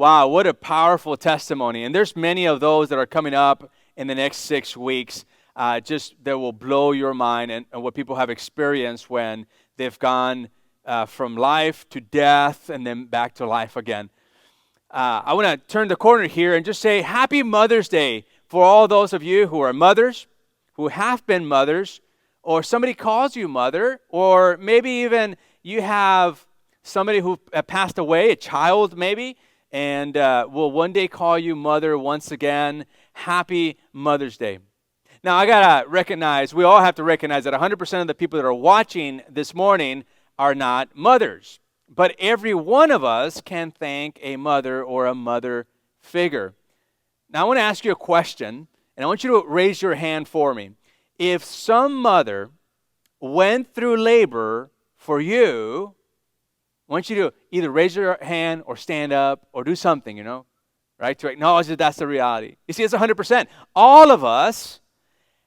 Wow, what a powerful testimony. And there's many of those that are coming up in the next 6 weeks, just that will blow your mind and what people have experienced when they've gone from life to death and then back to life again. I want to turn the corner here and just say Happy Mother's Day for all those of you who are mothers, who have been mothers, or somebody calls you mother, or maybe even you have somebody who passed away, a child maybe, and will one day call you mother once again. Happy Mother's Day. Now, I got to recognize, we all have to recognize that 100% of the people that are watching this morning are not mothers. But every one of us can thank a mother or a mother figure. Now, I want to ask you a question, and I want you to raise your hand for me. If some mother went through labor for you, I want you to either raise your hand or stand up or do something, right, to acknowledge that that's the reality. You see, it's 100%. All of us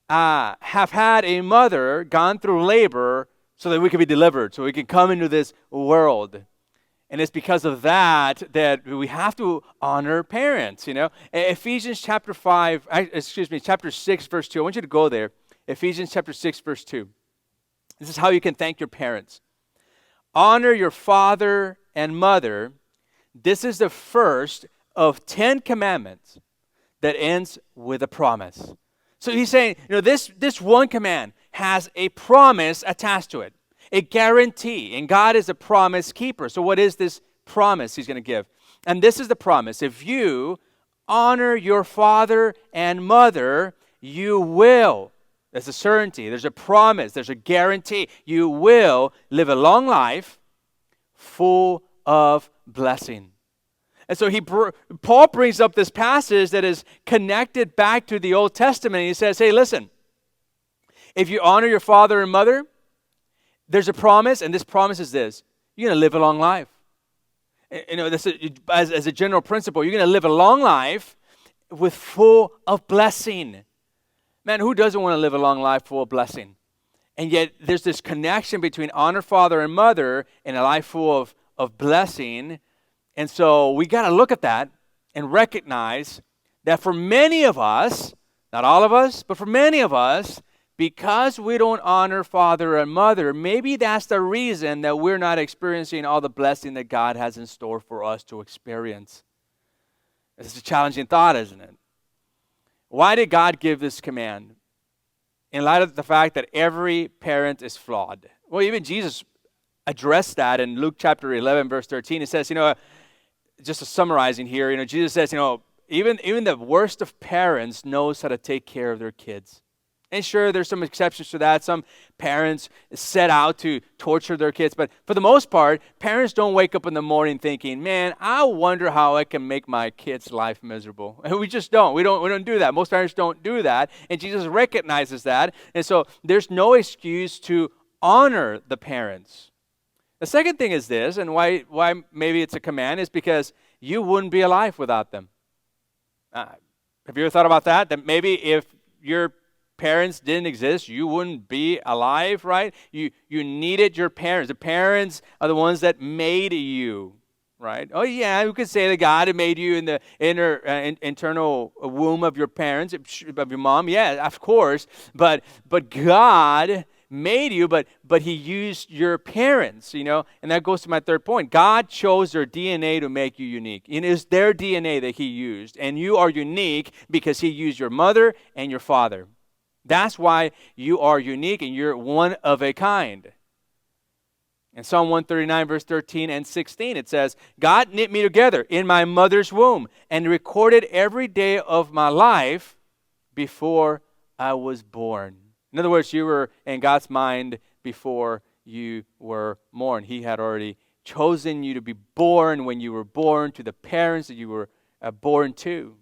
have had a mother gone through labor so that we can be delivered, so we can come into this world. And it's because of that we have to honor parents, Ephesians chapter 6, verse 2. I want you to go there. Ephesians chapter 6, verse 2. This is how you can thank your parents. Honor your father and mother. This is the first of 10 commandments that ends with a promise. So he's saying, this one command has a promise attached to it, a guarantee, and God is a promise keeper. So what is this promise he's going to give? And this is the promise. If you honor your father and mother, you will. There's a certainty, there's a promise, there's a guarantee. You will live a long life full of blessing. And so Paul brings up this passage that is connected back to the Old Testament. He says, hey, listen, if you honor your father and mother, there's a promise, and this promise is this: you're going to live a long life. As a general principle, you're going to live a long life with full of blessing. Man, who doesn't want to live a long life full of blessing? And yet there's this connection between honor father and mother and a life full of blessing. And so we got to look at that and recognize that for many of us, not all of us, but for many of us, because we don't honor father and mother, maybe that's the reason that we're not experiencing all the blessing that God has in store for us to experience. It's a challenging thought, isn't it? Why did God give this command? In light of the fact that every parent is flawed. Well, even Jesus addressed that in Luke chapter 11, verse 13. He says, just summarizing here, Jesus says, even the worst of parents knows how to take care of their kids. And sure, there's some exceptions to that. Some parents set out to torture their kids. But for the most part, parents don't wake up in the morning thinking, man, I wonder how I can make my kid's life miserable. And we just don't. We don't do that. Most parents don't do that. And Jesus recognizes that. And so there's no excuse to honor the parents. The second thing is this, and why maybe it's a command, is because you wouldn't be alive without them. Have you ever thought about that? That maybe if your parents didn't exist, you wouldn't be alive, right? You needed your parents. The parents are the ones that made you, right? Oh yeah, we could say that God made you in the internal womb of your parents, of your mom. Yeah, of course. But God made you, but he used your parents, and that goes to my third point. God chose their DNA to make you unique. It is their DNA that he used, and you are unique because he used your mother and your father. That's why you are unique and you're one of a kind. In Psalm 139, verse 13 and 16, it says, God knit me together in my mother's womb and recorded every day of my life before I was born. In other words, you were in God's mind before you were born. He had already chosen you to be born when you were born to the parents that you were born to.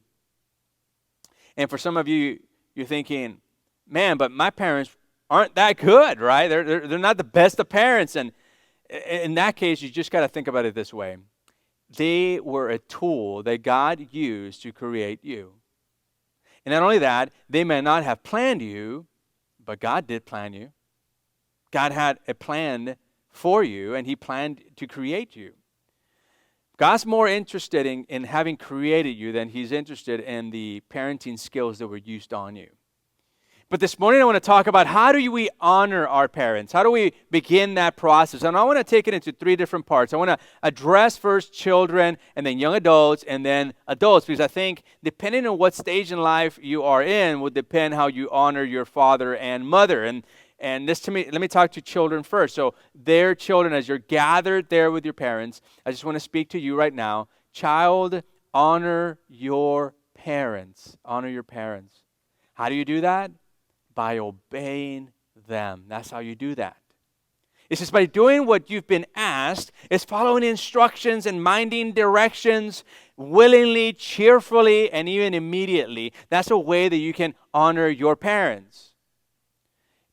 And for some of you, you're thinking, man, but my parents aren't that good, right? They're not the best of parents. And in that case, you just got to think about it this way. They were a tool that God used to create you. And not only that, they may not have planned you, but God did plan you. God had a plan for you, and he planned to create you. God's more interested in having created you than He's interested in the parenting skills that were used on you. But this morning I want to talk about how do we honor our parents? How do we begin that process? And I want to take it into three different parts. I want to address first children, and then young adults, and then adults, because I think depending on what stage in life you are in would depend how you honor your father and mother. And this to me, let me talk to children first. So their children, as you're gathered there with your parents, I just want to speak to you right now. Child, honor your parents. Honor your parents. How do you do that? By obeying them. That's how you do that. It's just by doing what you've been asked. It's following instructions and minding directions willingly, cheerfully, and even immediately. That's a way that you can honor your parents.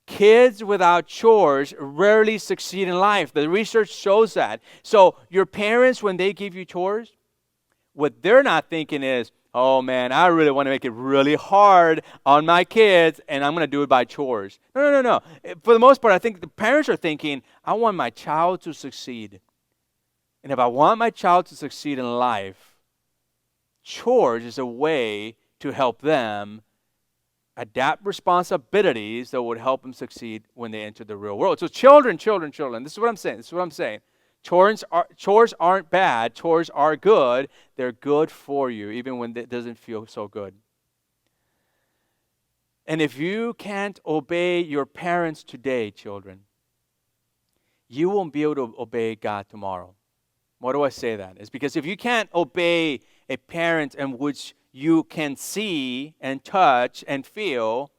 Kids without chores rarely succeed in life. The research shows that. So your parents, when they give you chores, what they're not thinking is, oh man, I really want to make it really hard on my kids, and I'm going to do it by chores. No. For the most part, I think the parents are thinking, I want my child to succeed. And if I want my child to succeed in life, chores is a way to help them adapt responsibilities that would help them succeed when they enter the real world. So children. This is what I'm saying. Chores aren't bad. Chores are good. They're good for you, even when it doesn't feel so good. And if you can't obey your parents today, children, you won't be able to obey God tomorrow. Why do I say that? It's because if you can't obey a parent in which you can see and touch and feel,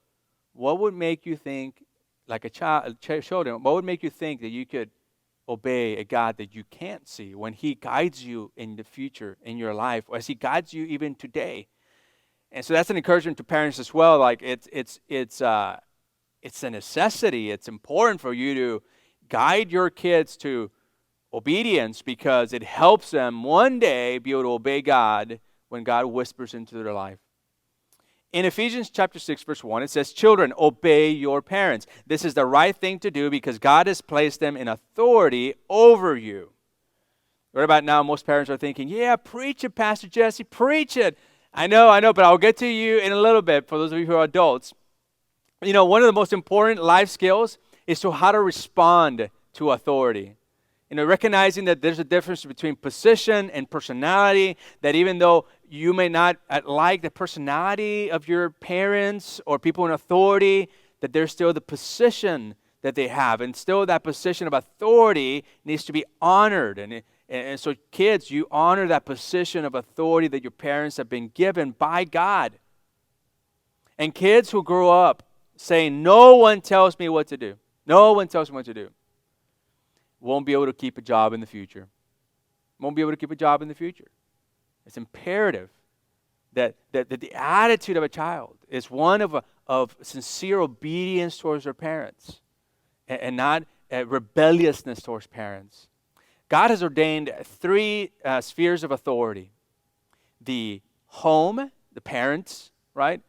what would make you think, like children, what would make you think that you could obey a God that you can't see when He guides you in the future in your life, or as He guides you even today? And so that's an encouragement to parents as well. Like it's a necessity. It's important for you to guide your kids to obedience because it helps them one day be able to obey God when God whispers into their life. In Ephesians chapter 6, verse 1, it says, children, obey your parents. This is the right thing to do because God has placed them in authority over you. Right about now, most parents are thinking, yeah, preach it, Pastor Jesse, preach it. I know, but I'll get to you in a little bit for those of you who are adults. You know, one of the most important life skills is to how to respond to authority. You know, recognizing that there's a difference between position and personality, that even though you may not like the personality of your parents or people in authority, that there's still the position that they have. And still that position of authority needs to be honored. And so kids, you honor that position of authority that your parents have been given by God. And kids who grow up saying, no one tells me what to do. No one tells me what to do. Won't be able to keep a job in the future. Won't be able to keep a job in the future. It's imperative that the attitude of a child is one of sincere obedience towards their parents and not rebelliousness towards parents. God has ordained three spheres of authority. The home, the parents, right?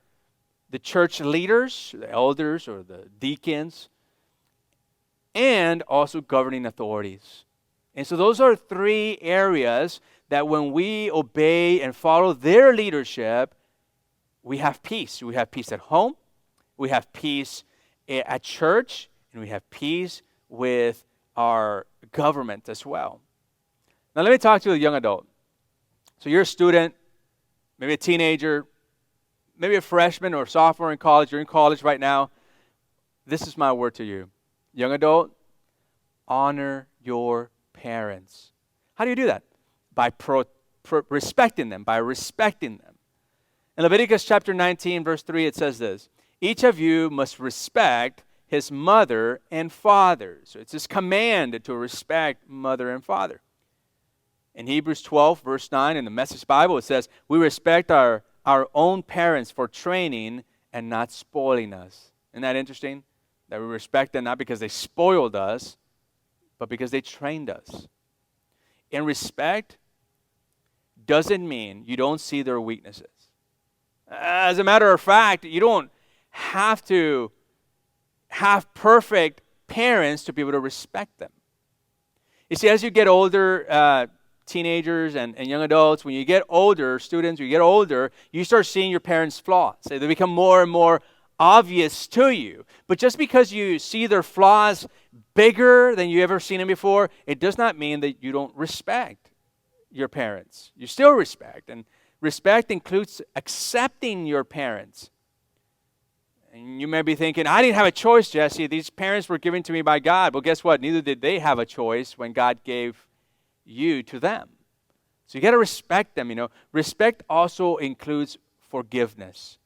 The church leaders, the elders or the deacons, and also governing authorities. And so those are three areas that when we obey and follow their leadership, we have peace. We have peace at home, we have peace at church, and we have peace with our government as well. Now let me talk to a young adult. So you're a student, maybe a teenager, maybe a freshman or sophomore in college. You're in college right now. This is my word to you. Young adult, honor your parents. How do you do that? By respecting them, In Leviticus chapter 19, verse 3, it says this, each of you must respect his mother and father. So it's this command to respect mother and father. In Hebrews 12, verse 9, in the Message Bible, it says, we respect our own parents for training and not spoiling us. Isn't that interesting? That we respect them not because they spoiled us, but because they trained us. And respect doesn't mean you don't see their weaknesses. As a matter of fact, you don't have to have perfect parents to be able to respect them. You see, as you get older, teenagers and young adults, when you get older, students, when you get older, you start seeing your parents' flaws. They become more and more obvious to you. But just because you see their flaws bigger than you ever seen them before, it does not mean that you don't respect your parents. You still respect. And respect includes accepting your parents. And you may be thinking, I didn't have a choice, Jesse. These parents were given to me by God. Well, guess what? Neither did they have a choice when God gave you to them. So you got to respect them, Respect also includes forgiveness.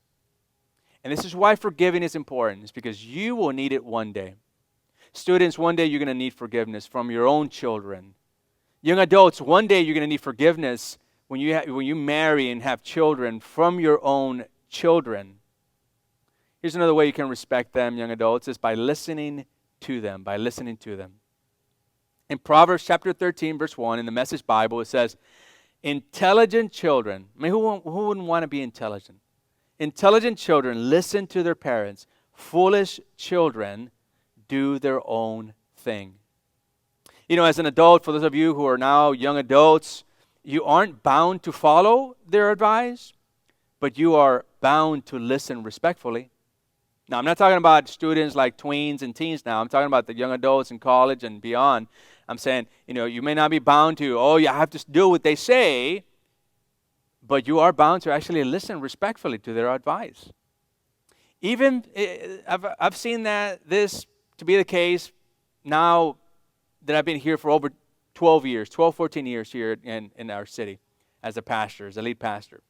And this is why forgiving is important. It's because you will need it one day. Students, one day you're going to need forgiveness from your own children. Young adults, one day you're going to need forgiveness when you marry and have children from your own children. Here's another way you can respect them, young adults, is by listening to them, In Proverbs chapter 13, verse 1, in the Message Bible, it says, intelligent children, who wouldn't want to be intelligent? Intelligent children listen to their parents. Foolish children do their own thing. As an adult, for those of you who are now young adults, you aren't bound to follow their advice, but you are bound to listen respectfully. Now, I'm not talking about students like tweens and teens now. I'm talking about the young adults in college and beyond. I'm saying, you may not be bound to, you have to do what they say, but you are bound to actually listen respectfully to their advice. Even, I've seen this to be the case now that I've been here for over 14 years here in our city as a lead pastor.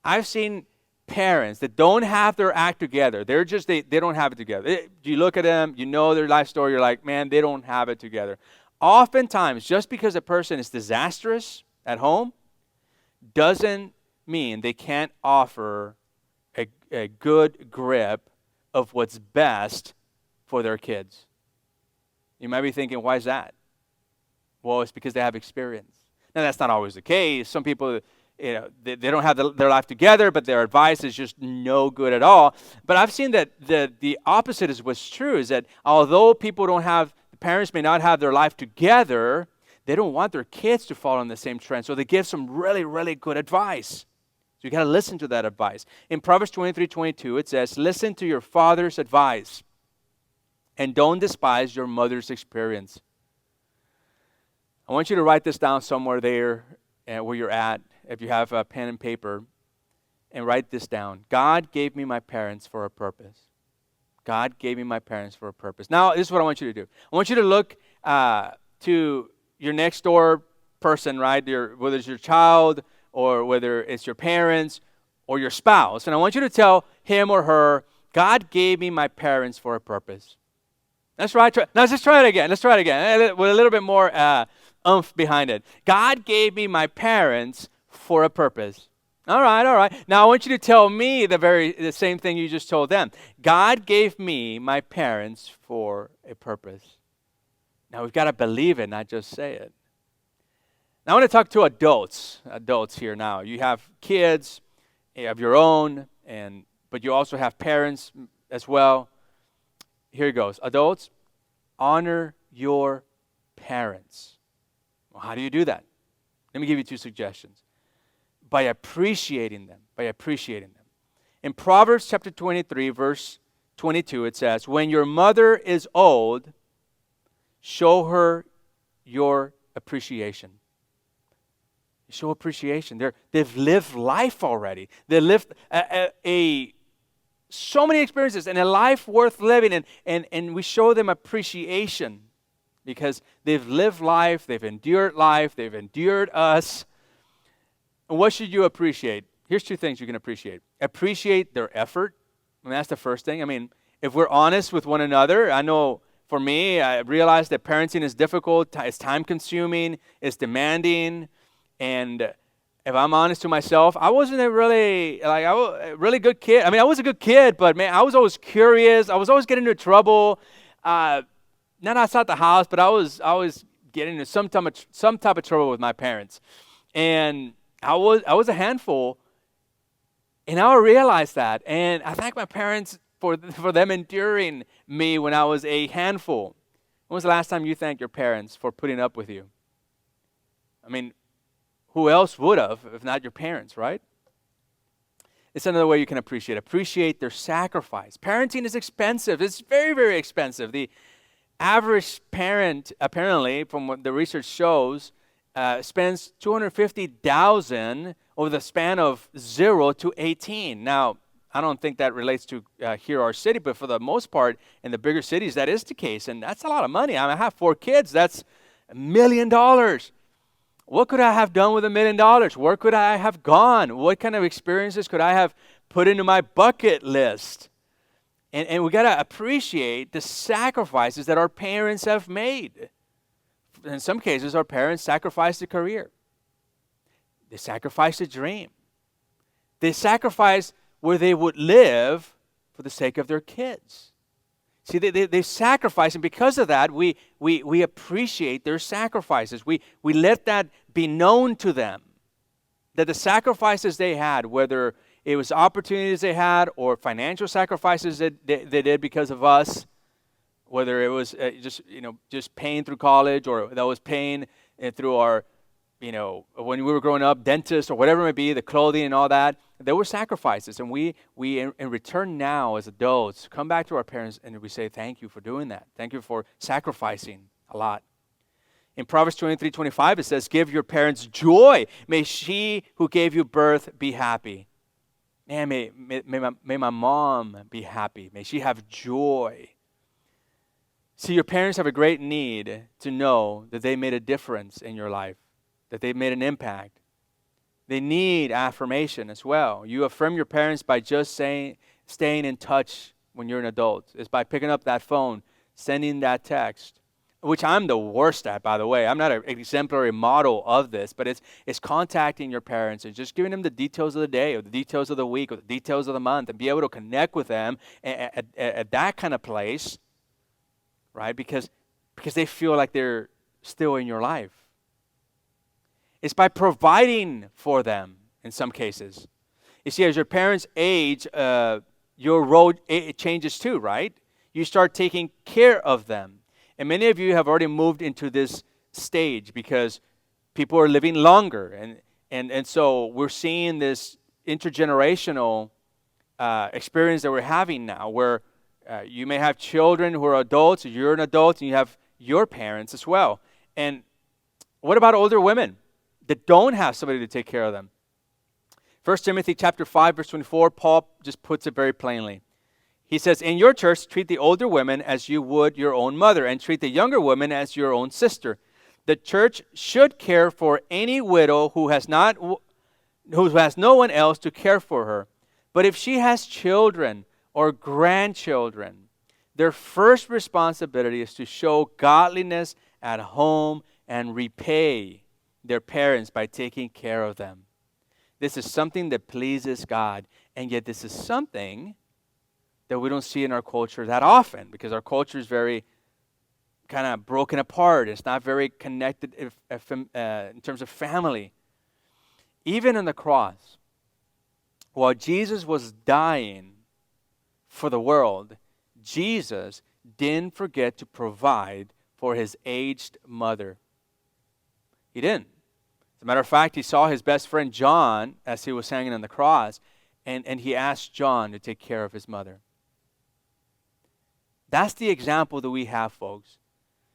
I've seen parents that don't have their act together. They don't have it together. You look at them, their life story, you're like, man, they don't have it together. Oftentimes, just because a person is disastrous at home doesn't mean they can't offer a good grip of what's best for their kids. You might be thinking, why is that? Well, it's because they have experience. Now, that's not always the case. Some people, they don't have their life together, but their advice is just no good at all. But I've seen that the opposite is what's true, is that although parents may not have their life together, they don't want their kids to follow in the same trend. So they give some really, really good advice. So you got to listen to that advice. In Proverbs 23:22, it says, listen to your father's advice and don't despise your mother's experience. I want you to write this down somewhere there where you're at, if you have a pen and paper, and write this down. God gave me my parents for a purpose. God gave me my parents for a purpose. Now, this is what I want you to do. I want you to look to your next door person, right? Whether it's your child or whether it's your parents or your spouse. And I want you to tell him or her, God gave me my parents for a purpose. That's right. Now, let's try it again. Let's try it again with a little bit more oomph behind it. God gave me my parents for a purpose. All right. Now I want you to tell me the same thing you just told them. God gave me my parents for a purpose. Now we've got to believe it, not just say it. Now I want to talk to adults here now. You have kids, you have your own, but you also have parents as well. Here it goes. Adults, honor your parents. Well, how do you do that? Let me give you two suggestions. By appreciating them. In Proverbs chapter 23, verse 22, it says, when your mother is old, show her your appreciation. Show appreciation. They've lived life already. They lived so many experiences and a life worth living, and we show them appreciation because they've lived life, they've endured us. And what should you appreciate? Here's two things you can appreciate. Appreciate their effort. That's the first thing. If we're honest with one another, I know for me, I realize that parenting is difficult, it's time-consuming, it's demanding, and if I'm honest to myself, I wasn't a really good kid. I was a good kid, but man, I was always curious. I was always getting into trouble. Not outside the house, but I was always getting into some type of trouble with my parents, and I was a handful. And now I realize that, and I thank my parents for them enduring me when I was a handful. When was the last time you thanked your parents for putting up with you? who else would have if not your parents, right? It's another way you can appreciate their sacrifice. Parenting is expensive. It's very, very expensive. The average parent, apparently, from what the research shows, spends $250,000 over the span of 0 to 18. Now, I don't think that relates to here our city, but for the most part, in the bigger cities, that is the case, and that's a lot of money. I have 4 kids. That's $1 million. What could I have done with $1 million? Where could I have gone? What kind of experiences could I have put into my bucket list? And we got to appreciate the sacrifices that our parents have made. In some cases, our parents sacrificed a career. They sacrificed a dream. They sacrificed where they would live for the sake of their kids. See, they sacrifice, and because of that, we appreciate their sacrifices. We let that be known to them, that the sacrifices they had, whether it was opportunities they had or financial sacrifices that they did because of us, whether it was just paying through college, or that was paying through our, when we were growing up, dentist or whatever it may be, the clothing and all that. There were sacrifices, and we in return now as adults come back to our parents and we say, thank you for doing that. Thank you for sacrificing a lot. In Proverbs 23:25, it says, give your parents joy. May she who gave you birth be happy. Man, may my mom be happy. May she have joy. See, your parents have a great need to know that they made a difference in your life, that they made an impact. They need affirmation as well. You affirm your parents by just staying in touch when you're an adult. It's by picking up that phone, sending that text, which I'm the worst at, by the way. I'm not an exemplary model of this, but it's contacting your parents and just giving them the details of the day or the details of the week or the details of the month and be able to connect with them at that kind of place, right? Because they feel like they're still in your life. It's by providing for them in some cases. You see, as your parents age, your role changes too, right? You start taking care of them. And many of you have already moved into this stage because people are living longer. And so we're seeing this intergenerational experience that we're having now where you may have children who are adults, you're an adult, and you have your parents as well. And what about older women that don't have somebody to take care of them? 1 Timothy chapter 5, verse 24, Paul just puts it very plainly. He says, in your church, treat the older women as you would your own mother, and treat the younger women as your own sister. The church should care for any widow who has no one else to care for her. But if she has children or grandchildren, their first responsibility is to show godliness at home and repay their parents by taking care of them. This is something that pleases God, and yet this is something that we don't see in our culture that often because our culture is very kind of broken apart. It's not very connected in terms of family. Even on the cross, while Jesus was dying for the world, Jesus didn't forget to provide for his aged mother. He didn't. As a matter of fact, he saw his best friend John as he was hanging on the cross, and he asked John to take care of his mother. That's the example that we have, folks.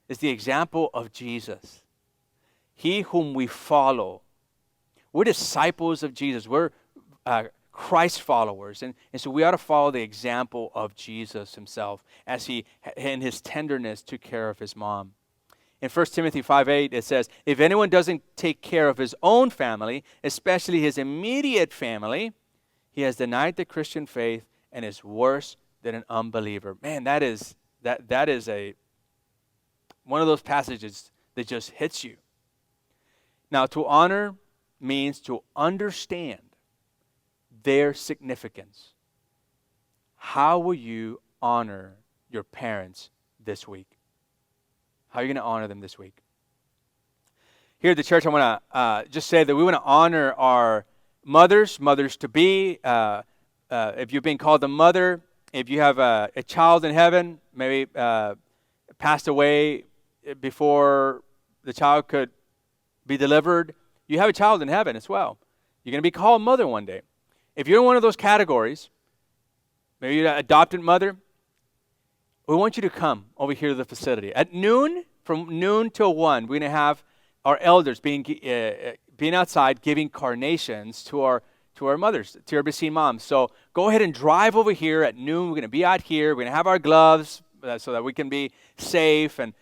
It's the example of Jesus. He whom we follow. We're disciples of Jesus. We're Christ followers. And so we ought to follow the example of Jesus himself as he, in his tenderness, took care of his mom. In 1 Timothy 5:8, it says, if anyone doesn't take care of his own family, especially his immediate family, he has denied the Christian faith and is worse than an unbeliever. Man, that is one of those passages that just hits you. Now, to honor means to understand their significance. How will you honor your parents this week? How are you going to honor them this week? Here at the church, I want to just say that we want to honor our mothers to be. If you've been called a mother, if you have a child in heaven, maybe passed away before the child could be delivered, You have a child in heaven as well. You're going to be called mother one day. If you're in one of those categories, maybe you're an adopted mother, we want you to come over here to the facility. At noon, from noon till 1, we're going to have our elders being outside giving carnations to our mothers, to our Basine moms. So go ahead and drive over here at noon. We're going to be out here. We're going to have our gloves so that we can be safe, and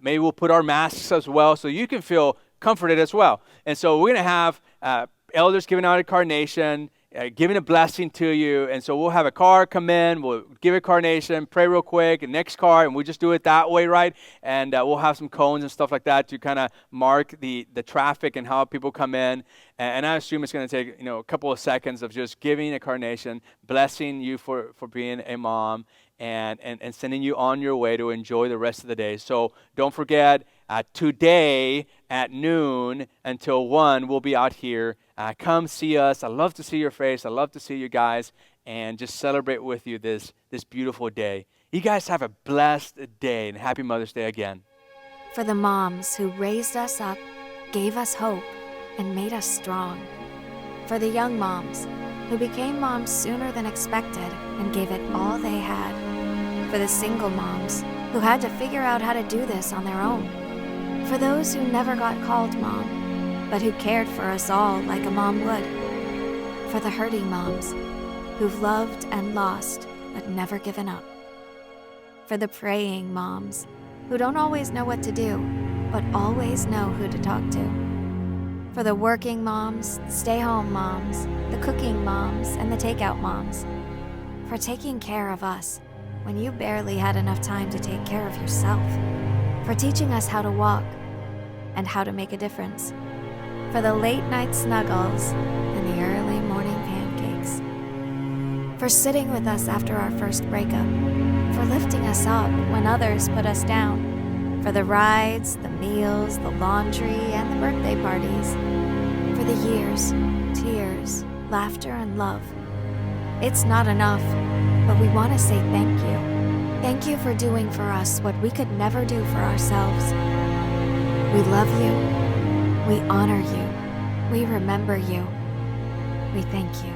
maybe we'll put our masks as well so you can feel comforted as well. And so we're going to have elders giving out a carnation, giving a blessing to you. And so we'll have a car come in, we'll give a carnation, pray real quick, and next car, and we just do it that way, right? And we'll have some cones and stuff like that to kind of mark the traffic and how people come in. And I assume it's going to take a couple of seconds of just giving a carnation, blessing you for being a mom, and sending you on your way to enjoy the rest of the day. So don't forget, today at noon until 1, we'll be out here. Come see us. I love to see your face. I love to see you guys and just celebrate with you this beautiful day. You guys have a blessed day, and happy Mother's Day again. For the moms who raised us up, gave us hope, and made us strong. For the young moms who became moms sooner than expected and gave it all they had. For the single moms who had to figure out how to do this on their own. For those who never got called mom, but who cared for us all like a mom would. For the hurting moms who've loved and lost but never given up. For the praying moms who don't always know what to do, but always know who to talk to. For the working moms, stay-home moms, the cooking moms, and the takeout moms. For taking care of us when you barely had enough time to take care of yourself. For teaching us how to walk and how to make a difference. For the late night snuggles and the early morning pancakes. For sitting with us after our first breakup. For lifting us up when others put us down. For the rides, the meals, the laundry, and the birthday parties. For the years, tears, laughter, and love. It's not enough, but we want to say thank you. Thank you for doing for us what we could never do for ourselves. We love you. We honor you. We remember you. We thank you.